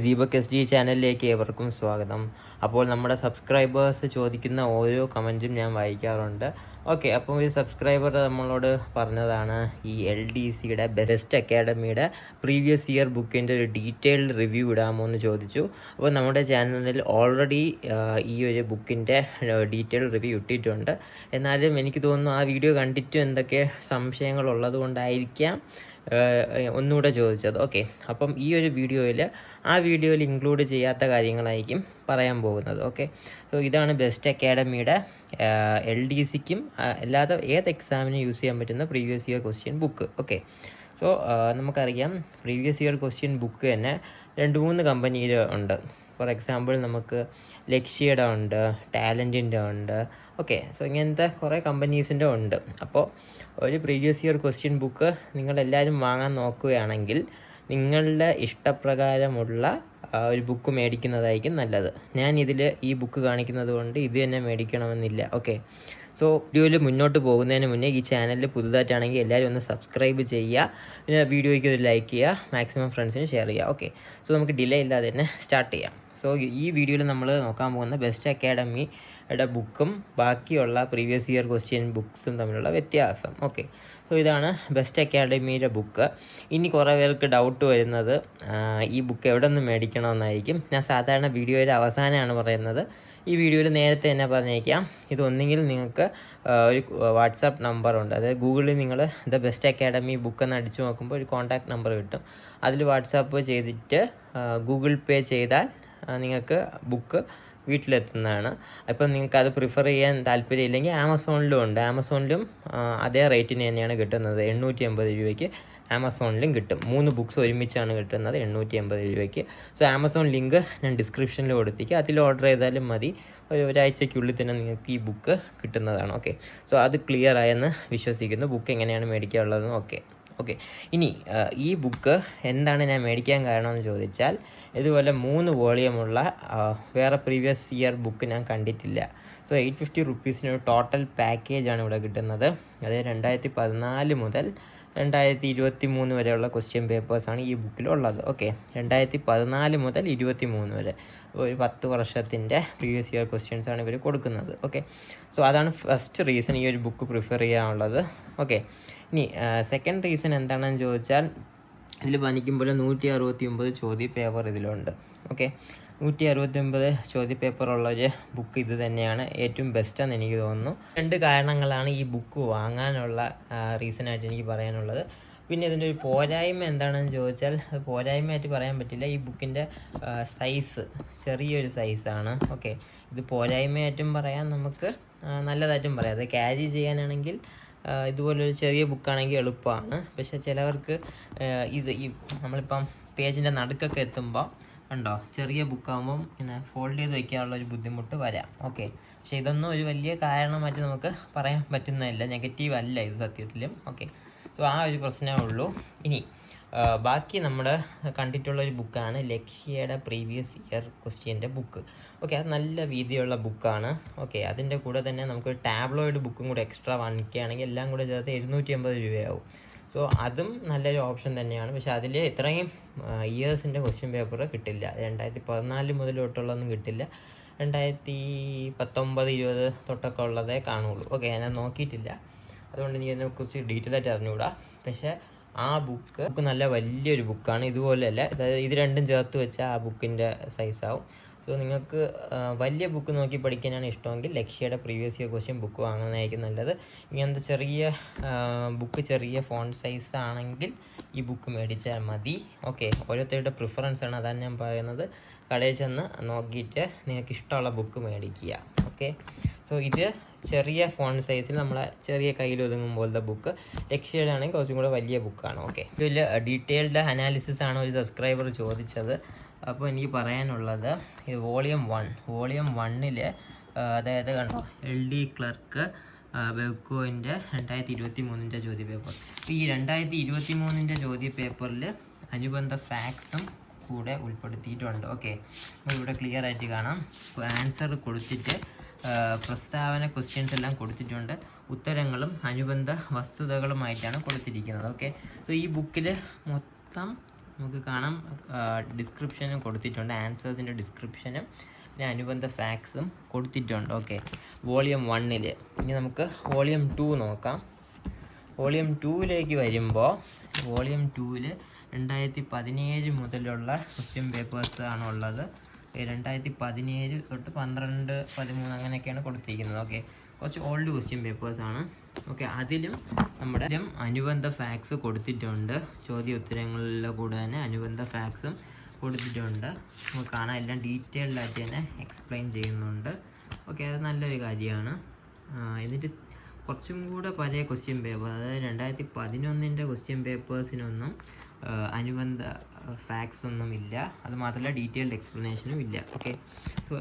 Deepak S D ചാനലിലേക്ക് ഏവർക്കും സ്വാഗതം. അപ്പോൾ നമ്മുടെ സബ്സ്ക്രൈബേഴ്സ് ചോദിക്കുന്ന ഓരോ കമൻറ്റും ഞാൻ വായിക്കാറുണ്ട്. ഓക്കെ, അപ്പോൾ ഒരു സബ്സ്ക്രൈബർ നമ്മളോട് പറഞ്ഞതാണ് ഈ LDCയുടെ ബെസ്റ്റ് അക്കാഡമിയുടെ പ്രീവിയസ് ഇയർ ബുക്കിൻ്റെ ഒരു ഡീറ്റെയിൽഡ് റിവ്യൂ ഇടാമോ എന്ന് ചോദിച്ചു. അപ്പോൾ നമ്മുടെ ചാനലിൽ ഓൾറെഡി ഈ ഒരു ബുക്കിൻ്റെ ഡീറ്റെയിൽഡ് റിവ്യൂ ഇട്ടിട്ടുണ്ട്. എന്നാലും എനിക്ക് തോന്നുന്നു ആ വീഡിയോ കണ്ടിട്ടും എന്തൊക്കെ സംശയങ്ങളുള്ളത് കൊണ്ടായിരിക്കാം ഒന്നുകൂടെ ചോദിച്ചത്. ഓക്കെ, അപ്പം ഈ ഒരു വീഡിയോയിൽ ഇൻക്ലൂഡ് ചെയ്യാത്ത കാര്യങ്ങളായിരിക്കും പറയാൻ പോകുന്നത്. ഓക്കെ, സോ ഇതാണ് ബെസ്റ്റ് അക്കാഡമിയുടെ LDCക്കും അല്ലാതെ ഏത് എക്സാമിനും യൂസ് ചെയ്യാൻ പറ്റുന്ന previous year question book. Okay, so നമുക്കറിയാം പ്രീവിയസ് ഇയർ ക്വസ്റ്റ്യൻ ബുക്ക് തന്നെ 2-3 കമ്പനിയിൽ ഉണ്ട്. ഫോർ എക്സാമ്പിൾ നമുക്ക് ലക്ഷ്യയുടെ ഉണ്ട്, ടാലൻറ്റിൻ്റെ ഉണ്ട്. ഓക്കെ, സോ ഇങ്ങനത്തെ കുറേ കമ്പനീസിൻ്റെ ഉണ്ട്. അപ്പോൾ ഒരു പ്രീവിയസ് ഇയർ ക്വസ്റ്റ്യൻ ബുക്ക് നിങ്ങളെല്ലാവരും വാങ്ങാൻ നോക്കുകയാണെങ്കിൽ നിങ്ങളുടെ ഇഷ്ടപ്രകാരമുള്ള ഒരു ബുക്ക് മേടിക്കുന്നതായിരിക്കും നല്ലത്. ഞാൻ ഈ ബുക്ക് കാണിക്കുന്നത് കൊണ്ട് ഇത് തന്നെ മേടിക്കണമെന്നില്ല. ഓക്കെ, സോ വീഡിയോയിൽ മുന്നോട്ട് പോകുന്നതിന് മുന്നേ ഈ ചാനലിൽ പുതുതായിട്ടാണെങ്കിൽ എല്ലാവരും ഒന്ന് സബ്സ്ക്രൈബ് ചെയ്യുക, പിന്നെ വീഡിയോയ്ക്ക് ഒരു ലൈക്ക് ചെയ്യുക, മാക്സിമം ഫ്രണ്ട്സിന് ഷെയർ ചെയ്യുക. ഓക്കെ, സോ നമുക്ക് ഡിലേ ഇല്ലാതെ തന്നെ സ്റ്റാർട്ട് ചെയ്യാം. സോ ഈ വീഡിയോയിൽ നമ്മൾ നോക്കാൻ പോകുന്ന ബെസ്റ്റ് അക്കാഡമിയുടെ ബുക്കും ബാക്കിയുള്ള പ്രീവിയസ് ഇയർ ക്വസ്റ്റ്യൻ ബുക്സും തമ്മിലുള്ള വ്യത്യാസം. ഓക്കെ, സോ ഇതാണ് ബെസ്റ്റ് അക്കാഡമിയുടെ ബുക്ക്. ഇനി കുറേ പേർക്ക് ഡൗട്ട് വരുന്നത് ഈ ബുക്ക് എവിടെ നിന്ന് മേടിക്കണമെന്നായിരിക്കും. ഞാൻ സാധാരണ വീഡിയോയുടെ അവസാനമാണ് പറയുന്നത്. ഈ വീഡിയോയിൽ നേരത്തെ തന്നെ പറഞ്ഞേക്കാം. ഇതൊന്നെങ്കിൽ നിങ്ങൾക്ക് ഒരു വാട്സാപ്പ് നമ്പറുണ്ട്, അതായത് ഗൂഗിളിൽ നിങ്ങൾ ദ ബെസ്റ്റ് അക്കാഡമി ബുക്ക് എന്ന് അടിച്ചു നോക്കുമ്പോൾ ഒരു കോൺടാക്ട് നമ്പർ കിട്ടും. അതിൽ വാട്സാപ്പ് ചെയ്തിട്ട് ഗൂഗിൾ പേ ചെയ്താൽ നിങ്ങൾക്ക് ബുക്ക് വീട്ടിലെത്തുന്നതാണ്. അപ്പം നിങ്ങൾക്ക് അത് പ്രിഫർ ചെയ്യാൻ താല്പര്യമില്ലെങ്കിൽ ആമസോണിലും ഉണ്ട്. ആമസോണിലും അതേ റേറ്റിന് തന്നെയാണ് കിട്ടുന്നത്. 880 രൂപയ്ക്ക് ആമസോണിലും കിട്ടും. 3 ബുക്സ് ഒരുമിച്ചാണ് കിട്ടുന്നത് 880 രൂപയ്ക്ക്. സോ ആമസോൺ ലിങ്ക് ഞാൻ ഡിസ്ക്രിപ്ഷനിൽ കൊടുത്തേക്ക്, അതിൽ ഓർഡർ ചെയ്താലും മതി. ഒരാഴ്ചയ്ക്കുള്ളിൽ തന്നെ നിങ്ങൾക്ക് ഈ ബുക്ക് കിട്ടുന്നതാണ്. ഓക്കെ, സോ അത് ക്ലിയർ ആയെന്ന് വിശ്വസിക്കുന്നു. ബുക്ക് എങ്ങനെയാണ് മേടിക്കാനുള്ളതെന്ന്. ഓക്കെ, ഇനി ഈ ബുക്ക് എന്താണ് ഞാൻ മേടിക്കാൻ കാരണമെന്ന് ചോദിച്ചാൽ, ഇതുപോലെ 3 വോളിയമുള്ള വേറെ പ്രീവിയസ് ഇയർ ബുക്ക് ഞാൻ കണ്ടിട്ടില്ല. സോ 850 റുപ്പീസിന് ഒരു ടോട്ടൽ പാക്കേജാണ് ഇവിടെ കിട്ടുന്നത്. അത് 2014 മുതൽ 2023 വരെയുള്ള ക്വസ്റ്റ്യൻ പേപ്പേഴ്സാണ് ഈ ബുക്കിലുള്ളത്. ഓക്കെ, 2014 മുതൽ 2023 വരെ ഒരു 10 വർഷത്തിൻ്റെ പ്രീവിയസ് ഇയർ ക്വസ്റ്റ്യൻസാണ് ഇവർ കൊടുക്കുന്നത്. ഓക്കെ, സോ അതാണ് ഫസ്റ്റ് റീസൺ ഈ ഒരു ബുക്ക് പ്രിഫർ ചെയ്യാനുള്ളത്. ഓക്കെ, ഇനി സെക്കൻഡ് റീസൺ എന്താണെന്ന് ചോദിച്ചാൽ, ഇതിൽ പനിക്കുമ്പോൾ 169 ചോദ്യ പേപ്പർ ഇതിലുണ്ട്. ഓക്കെ, 169 ചോദ്യ പേപ്പറുള്ളൊരു ബുക്ക് ഇത് തന്നെയാണ് ഏറ്റവും ബെസ്റ്റെന്ന് എനിക്ക് തോന്നുന്നു. 2 കാരണങ്ങളാണ് ഈ ബുക്ക് വാങ്ങാനുള്ള റീസണായിട്ട് എനിക്ക് പറയാനുള്ളത്. പിന്നെ ഇതിൻ്റെ ഒരു പോരായ്മ എന്താണെന്ന് ചോദിച്ചാൽ, അത് പോരായ്മയായിട്ട് പറയാൻ പറ്റില്ല. ഈ ബുക്കിൻ്റെ സൈസ് ചെറിയൊരു സൈസാണ്. ഓക്കെ, ഇത് പോരായ്മയായിട്ടും പറയാം, നമുക്ക് നല്ലതായിട്ടും പറയാം. അത് ക്യാരി ചെയ്യാനാണെങ്കിൽ ഇതുപോലൊരു ചെറിയ ബുക്കാണെങ്കിൽ എളുപ്പമാണ്. പക്ഷേ ചിലവർക്ക് ഈ നമ്മളിപ്പം പേജിൻ്റെ നടുക്കൊക്കെ എത്തുമ്പോൾ ഉണ്ടോ, ചെറിയ ബുക്കാകുമ്പം ഇങ്ങനെ ഫോൾഡ് ചെയ്ത് വയ്ക്കാനുള്ളൊരു ബുദ്ധിമുട്ട് വരാം. ഓക്കെ, പക്ഷേ ഇതൊന്നും ഒരു വലിയ കാരണമായിട്ട് നമുക്ക് പറയാൻ പറ്റുന്നതല്ല, നെഗറ്റീവ് അല്ല ഇത് സത്യത്തിലും. ഓക്കെ, സോ ആ ഒരു പ്രശ്നമേ ഉള്ളൂ. ഇനി ബാക്കി നമ്മൾ കണ്ടിട്ടുള്ളൊരു ബുക്കാണ് ലക്ഷ്യയുടെ പ്രീവിയസ് ഇയർ ക്വസ്റ്റ്യൻ്റെ ബുക്ക്. ഓക്കെ, അത് നല്ല വീതിയുള്ള ബുക്കാണ്. ഓക്കെ, അതിൻ്റെ കൂടെ തന്നെ നമുക്ക് ടാബ്ലോയിഡ് ബുക്കും കൂടെ എക്സ്ട്രാ വാങ്ങിക്കുകയാണെങ്കിൽ എല്ലാം കൂടെ ചേർത്ത് 280 രൂപയാവും. സോ അതും നല്ലൊരു ഓപ്ഷൻ തന്നെയാണ്. പക്ഷേ അതിൽ ഇത്രയും ഇയേഴ്സിൻ്റെ ക്വസ്റ്റ്യൻ പേപ്പർ കിട്ടില്ല. 2014 മുതൽ തൊട്ടുള്ളതൊന്നും കിട്ടില്ല. 2019-20 തൊട്ടൊക്കെ ഉള്ളതേ കാണുള്ളൂ. ഓക്കെ, ഞാൻ നോക്കിയിട്ടില്ല, അതുകൊണ്ട് എനിക്ക് അതിനെക്കുറിച്ച് ഡീറ്റെയിൽ ആയിട്ട് അറിഞ്ഞുകൂടാ. പക്ഷേ ആ ബുക്ക് നല്ല വലിയൊരു ബുക്കാണ്. ഇതുപോലെയല്ല, അതായത് ഇത് രണ്ടും ചേർത്ത് വെച്ചാൽ ആ ബുക്കിൻ്റെ സൈസാവും. സോ നിങ്ങൾക്ക് വലിയ ബുക്ക് നോക്കി പഠിക്കാനാണ് ഇഷ്ടമെങ്കിൽ ലക്ഷ്യയുടെ പ്രീവിയസ് ഇയർ ക്വസ്റ്റ്യൻ ബുക്ക് വാങ്ങുന്നതായിരിക്കും നല്ലത്. ഇങ്ങനത്തെ ചെറിയ ബുക്ക്, ചെറിയ ഫോണ്ട് സൈസ് ആണെങ്കിൽ ഈ ബുക്ക് മേടിച്ചാൽ മതി. ഓക്കെ, ഓരോരുത്തരുടെ പ്രിഫറൻസ് ആണ്, അതാണ് ഞാൻ പറയുന്നത്. കടയിൽ ചെന്ന് നോക്കിയിട്ട് നിങ്ങൾക്ക് ഇഷ്ടമുള്ള ബുക്ക് മേടിക്കുക. ഓക്കെ, സോ ഇത് ചെറിയ ഫോണ്ട് സൈസിൽ നമ്മളെ ചെറിയ കയ്യിൽ ഒതുങ്ങും പോലത്തെ ബുക്ക്. ലക്ഷ്യയുടെ ആണെങ്കിൽ കുറച്ചും കൂടെ വലിയ ബുക്കാണ്. ഓക്കെ, ഇതിൽ ഡീറ്റെയിൽഡ് അനാലിസിസ് ആണ് ഒരു സബ്സ്ക്രൈബർ ചോദിച്ചത്. അപ്പോൾ എനിക്ക് പറയാനുള്ളത്, ഇത് വോളിയം 1 അതായത് കണ്ടോ, LD ക്ലർക്ക് ബെവ്കോൻ്റെ 2023 ചോദ്യ പേപ്പർ. ഈ 2023 ചോദ്യ പേപ്പറിൽ അനുബന്ധ ഫാക്ട്സും കൂടെ ഉൾപ്പെടുത്തിയിട്ടുണ്ട്. ഓക്കെ, ഇവിടെ ക്ലിയർ ആയിട്ട് കാണാം. ആൻസർ കൊടുത്തിട്ട് പ്രസ്താവന ക്വസ്റ്റ്യൻസ് എല്ലാം കൊടുത്തിട്ടുണ്ട്. ഉത്തരങ്ങളും അനുബന്ധ വസ്തുതകളുമായിട്ടാണ് കൊടുത്തിരിക്കുന്നത്. ഓക്കെ, സോ ഈ ബുക്കിൽ മൊത്തം നമുക്ക് കാണാം ഡിസ്ക്രിപ്ഷനും കൊടുത്തിട്ടുണ്ട്, ആൻസേഴ്സിൻ്റെ ഡിസ്ക്രിപ്ഷനും പിന്നെ അനുബന്ധ ഫാക്ട്സും കൊടുത്തിട്ടുണ്ട്. Okay, volume 1. ഇനി നമുക്ക് വോളിയം 2 നോക്കാം. വോളിയം 2ലേക്ക് വരുമ്പോൾ വോളിയം 2-ൽ 2017 മുതലുള്ള ക്വസ്റ്റ്യൻ പേപ്പേഴ്സ് ആണ് ഉള്ളത്. 2017 തൊട്ട് 12, 13 അങ്ങനെയൊക്കെയാണ് കൊടുത്തിരിക്കുന്നത്. ഓക്കെ, കുറച്ച് ഓൾഡ് ക്വസ്റ്റ്യൻ പേപ്പേഴ്സാണ്. ഓക്കെ, അതിലും നമ്മുടെ അനുബന്ധ ഫാക്ട്സ് കൊടുത്തിട്ടുണ്ട്. ചോദ്യോത്തരങ്ങളിലെ കൂടെ തന്നെ അനുബന്ധ ഫാക്ട്സും കൊടുത്തിട്ടുണ്ട്. നമുക്ക് കാണാൻ എല്ലാം ഡീറ്റെയിൽഡായിട്ട് തന്നെ എക്സ്പ്ലെയിൻ ചെയ്യുന്നുണ്ട്. ഓക്കെ, അത് നല്ലൊരു കാര്യമാണ്. എന്നിട്ട് കുറച്ചും കൂടെ പഴയ ക്വസ്റ്റ്യൻ പേപ്പർ, അതായത് 2011 ക്വസ്റ്റ്യൻ പേപ്പേഴ്സിനൊന്നും അനുബന്ധ ഫാക്ട്സ് ഒന്നും ഇല്ല. അതുമാത്രമല്ല ഡീറ്റെയിൽഡ് എക്സ്പ്ലനേഷനും ഇല്ല. ഓക്കെ, സോ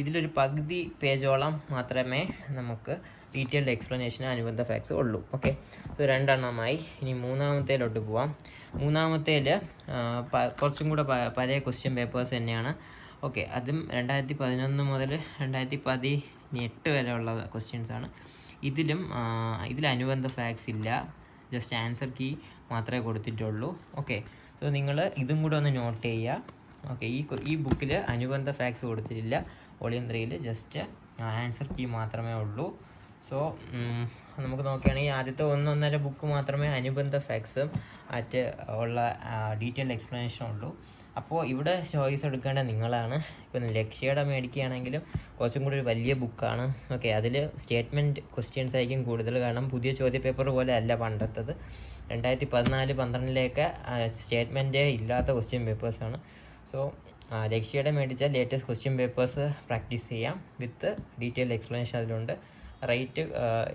ഇതിലൊരു പകുതി പേജോളം മാത്രമേ നമുക്ക് ഡീറ്റെയിൽഡ് എക്സ്പ്ലനേഷന് അനുബന്ധ ഫാക്ട്സ് ഉള്ളൂ. Okay, so 2 എണ്ണമായി. ഇനി മൂന്നാമത്തേലോട്ട് പോവാം. മൂന്നാമത്തേൽ കുറച്ചും കൂടെ പഴയ ക്വസ്റ്റ്യൻ പേപ്പേഴ്സ് തന്നെയാണ്. ഓക്കെ, അതും 2011 മുതൽ 2018 വരെ ഉള്ള ക്വസ്റ്റ്യൻസാണ്. ഇതിൽ അനുബന്ധ ഫാക്ട്സ് ഇല്ല, ജസ്റ്റ് ആൻസർ കീ മാത്രമേ കൊടുത്തിട്ടുള്ളൂ. ഓക്കെ, സോ നിങ്ങൾ ഇതും കൂടെ ഒന്ന് നോട്ട് ചെയ്യുക. ഓക്കെ, ഈ ബുക്കിൽ അനുബന്ധ ഫാക്ട്സ് കൊടുത്തിട്ടില്ല. വോളിയം 3-ൽ ജസ്റ്റ് ആൻസർ കീ മാത്രമേ ഉള്ളൂ. സോ നമുക്ക് നോക്കുകയാണെങ്കിൽ ആദ്യത്തെ 1-1.5 ബുക്ക് മാത്രമേ അനുബന്ധ ഫാക്ട്സും ഉള്ള ഡീറ്റെയിൽഡ് എക്സ്പ്ലനേഷനും ഉള്ളൂ. അപ്പോൾ ഇവിടെ ചോയ്സ് എടുക്കേണ്ട നിങ്ങളാണ്. ഇപ്പം ലക്ഷ്യയുടെ മേടിക്കുകയാണെങ്കിലും കുറച്ചും കൂടി ഒരു വലിയ ബുക്കാണ്. ഓക്കെ, അതിൽ സ്റ്റേറ്റ്മെൻറ്റ് ക്വസ്റ്റ്യൻസ് ആയിരിക്കും കൂടുതൽ. കാരണം പുതിയ ചോദ്യപേപ്പർ പോലെ അല്ല പണ്ടത്തത്. 2014-12 സ്റ്റേറ്റ്മെൻറ്റേ ഇല്ലാത്ത ക്വസ്റ്റ്യൻ പേപ്പേഴ്സാണ്. സോ ലക്ഷ്യയുടെ മേടിച്ചാൽ ലേറ്റസ്റ്റ് ക്വസ്റ്റ്യൻ പേപ്പേഴ്സ് പ്രാക്ടീസ് ചെയ്യാം വിത്ത് ഡീറ്റെയിൽഡ് എക്സ്പ്ലനേഷൻ അതിലുണ്ട്. റേറ്റ്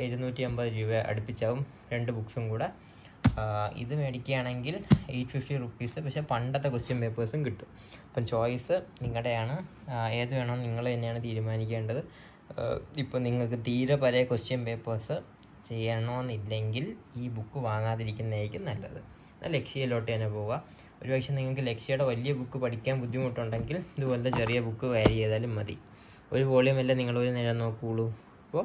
750 രൂപ അടുപ്പിച്ചാവും 2 ബുക്സും കൂടെ. ഇത് മേടിക്കുകയാണെങ്കിൽ 850 റുപ്പീസ്. പക്ഷേ പണ്ടത്തെ ക്വസ്റ്റ്യൻ പേപ്പേഴ്സും കിട്ടും. അപ്പം ചോയ്സ് നിങ്ങളുടെയാണ്. ഏത് വേണമെന്ന് നിങ്ങൾ തന്നെയാണ് തീരുമാനിക്കേണ്ടത്. ഇപ്പോൾ നിങ്ങൾക്ക് തീരെ പഴയ ക്വസ്റ്റ്യൻ പേപ്പേഴ്സ് ചെയ്യണമെന്നില്ലെങ്കിൽ ഈ ബുക്ക് വാങ്ങാതിരിക്കുന്നതായിരിക്കും നല്ലത്. ലക്ഷ്യയിലോട്ട് തന്നെ പോവുക. ഒരുപക്ഷെ നിങ്ങൾക്ക് ലക്ഷ്യയുടെ വലിയ ബുക്ക് പഠിക്കാൻ ബുദ്ധിമുട്ടുണ്ടെങ്കിൽ ഇതുപോലത്തെ ചെറിയ ബുക്ക് ക്യാരി ചെയ്താലും മതി. ഒരു വോളിയം അല്ലേ നിങ്ങളൊരു നേരം നോക്കുകയുള്ളൂ. അപ്പോൾ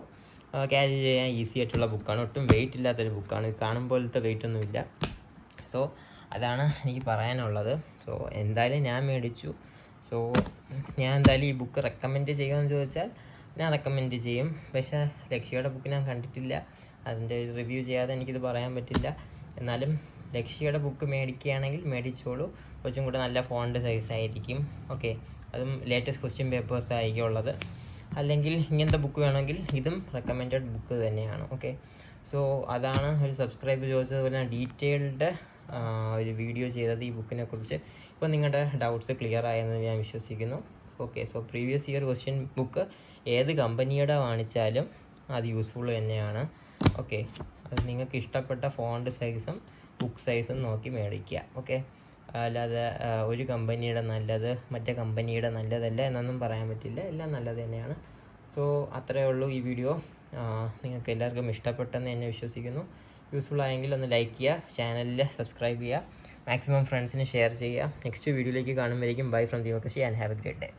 ക്യാരി ചെയ്യാൻ ഈസി ആയിട്ടുള്ള ബുക്കാണ്. ഒട്ടും വെയിറ്റ് ഇല്ലാത്തൊരു ബുക്കാണ്. കാണുമ്പോഴത്തെ വെയിറ്റ് ഒന്നുമില്ല. സോ അതാണ് എനിക്ക് പറയാനുള്ളത്. സോ എന്തായാലും ഞാൻ മേടിച്ചു. സോ ഞാൻ എന്തായാലും ഈ ബുക്ക് റെക്കമെൻഡ് ചെയ്യുമെന്ന് ചോദിച്ചാൽ ഞാൻ റെക്കമെൻഡ് ചെയ്യും. പക്ഷേ ലക്ഷ്യയുടെ ബുക്ക് ഞാൻ കണ്ടിട്ടില്ല. അതിൻ്റെ റിവ്യൂ ചെയ്യാതെ എനിക്കിത് പറയാൻ പറ്റില്ല. എന്നാലും ലക്ഷ്യയുടെ ബുക്ക് മേടിക്കുകയാണെങ്കിൽ മേടിച്ചോളൂ. കുറച്ചും കൂടെ നല്ല ഫോണ്ട് സൈസായിരിക്കും. ഓക്കെ, അതും ലേറ്റസ്റ്റ് ക്വസ്റ്റ്യൻ പേപ്പേഴ്സ് ആയിരിക്കും ഉള്ളത്. അല്ലെങ്കിൽ ഇങ്ങനത്തെ ബുക്ക് വേണമെങ്കിൽ ഇതും റെക്കമെൻഡഡ് ബുക്ക് തന്നെയാണ്. ഓക്കെ, സോ അതാണ് ഒരു സബ്സ്ക്രൈബ് ചോദിച്ചതുപോലെ ഡീറ്റെയിൽഡ് ഒരു വീഡിയോ ചെയ്തത് ഈ ബുക്കിനെ കുറിച്ച്. ഇപ്പോൾ നിങ്ങളുടെ ഡൗട്ട്സ് ക്ലിയർ ആയെന്ന് ഞാൻ വിശ്വസിക്കുന്നു. Okay, so previous year question book ഏത് കമ്പനിയുടെ വാങ്ങിച്ചാലും അത് യൂസ്ഫുൾ തന്നെയാണ്. ഓക്കെ, അത് നിങ്ങൾക്ക് ഇഷ്ടപ്പെട്ട ഫോണ്ട് സൈസും ബുക്ക് സൈസും നോക്കി മേടിക്കുക. ഓക്കെ, അല്ലാതെ ഒരു കമ്പനിയുടെ നല്ലത് മറ്റേ കമ്പനിയുടെ നല്ലതല്ല എന്നൊന്നും പറയാൻ പറ്റില്ല. എല്ലാം നല്ലത് തന്നെയാണ്. സോ അത്രയേ ഉള്ളൂ ഈ വീഡിയോ. നിങ്ങൾക്ക് എല്ലാവർക്കും ഇഷ്ടപ്പെട്ടെന്ന് എന്നെ വിശ്വസിക്കുന്നു. യൂസ്ഫുൾ ആയെങ്കിൽ ഒന്ന് ലൈക്ക് ചെയ്യുക, ചാനലിൽ സബ്സ്ക്രൈബ് ചെയ്യുക, മാക്സിമം ഫ്രണ്ട്സിന് ഷെയർ ചെയ്യുക. നെക്സ്റ്റ് വീഡിയോയിലേക്ക് കാണുമ്പോഴേക്കും bye from Deepak and have a great day.